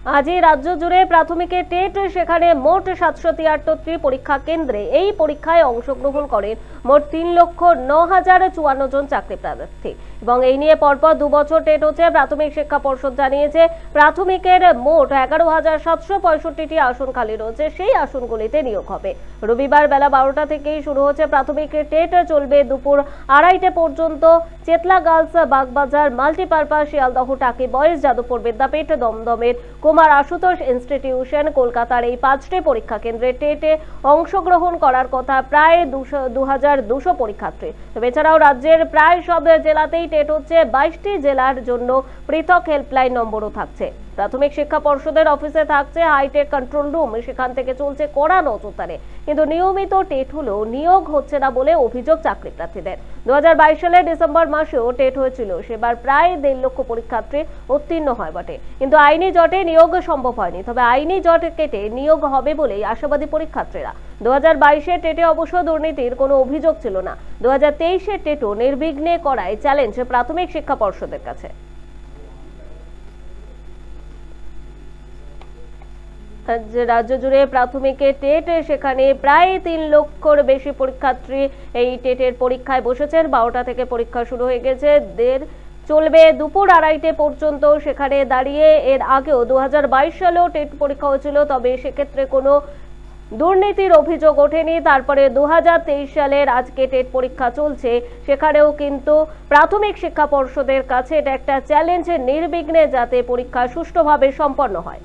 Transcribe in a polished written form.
আজই রাজ্য জুড়ে প্রাথমিকে টেট, সেখানে মোট 773 পরীক্ষা কেন্দ্রে এই পরীক্ষায় অংশগ্রহণ করেন মোট 3,09,054 জন চাকরি প্রার্থী। এবং এই নিয়ে পরপর 2 বছর টেট হচ্ছে। প্রাথমিক শিক্ষা পর্ষদ জানিয়েছে প্রাথমিকের মোট 11,765টি আসন খালি রয়েছে, সেই আসনগুলিতে নিয়োগ হবে। রবিবার বেলা 12টা থেকেই শুরু হচ্ছে প্রাথমিক টেট, চলবে দুপুর 2:30 পর্যন্ত। চেতলা গার্লস, বাগবাজার মাল্টিপারপাস, শিয়ালদহ টাকি বয়েজ, যাদবপুর বিদ্যাপীঠ, দমদমের কুমার আশুতোষ ইনস্টিটিউশন, কলকাতার এই 5টি পরীক্ষা কেন্দ্রে টেটে অংশগ্রহণ করার কথা প্রায় 2,200 পরীক্ষার্থী। তবে এছাড়াও রাজ্যের প্রায় সব জেলাতেই টেট হচ্ছে। 22টি জেলার জন্য পৃথক হেল্পলাইন নম্বরও থাকছে। প্রাথমিক শিক্ষা পর্ষদের অফিসে থাকছে হাইটেক কন্ট্রোল রুম, সেখান থেকে চলছে কড়া নজরদারি। কিন্তু নিয়মিত টেট হলেও নিয়োগ হচ্ছে না বলে অভিযোগ চাকরি প্রার্থীদের। 2022 সালের ডিসেম্বর মাসেও টেট হয়েছিল, সেবার প্রায় 1.5 লক্ষ পরীক্ষার্থী উত্তীর্ণ হয় বটে, কিন্তু আইনি জটে নিয়োগ সম্ভব হয়নি। তবে আইনি জট কেটে নিয়োগ হবে বলেই আশাবাদী পরীক্ষার্থীরা। 2022 টেটে অবশ্য দুর্নীতির কোনো অভিযোগ ছিল না। 2023 টেটও নির্বিঘ্নে করায় চ্যালেঞ্জ প্রাথমিক শিক্ষা পর্ষদের কাছে। রাজ্য জুড়ে প্রাথমিকে টেট, সেখানে প্রায় 3 লক্ষর বেশি পরীক্ষার্থী এই টেটের পরীক্ষায় বসেছেন। 12টা থেকে পরীক্ষা শুরু হয়ে গেছে, চলবে দুপুর 2:30 পর্যন্ত। সেখানে দাঁড়িয়ে এর আগেও 2022 সালেও টেট পরীক্ষা হয়েছিল, তবে সেক্ষেত্রে কোনো দুর্নীতির অভিযোগ ওঠেনি। তারপরে 2023 সালের আজকে টেট পরীক্ষা চলছে, সেখানেও কিন্তু প্রাথমিক শিক্ষা পর্ষদের কাছে এটা একটা চ্যালেঞ্জ, নির্বিঘ্নে যাতে পরীক্ষা সুষ্ঠুভাবে সম্পন্ন হয়।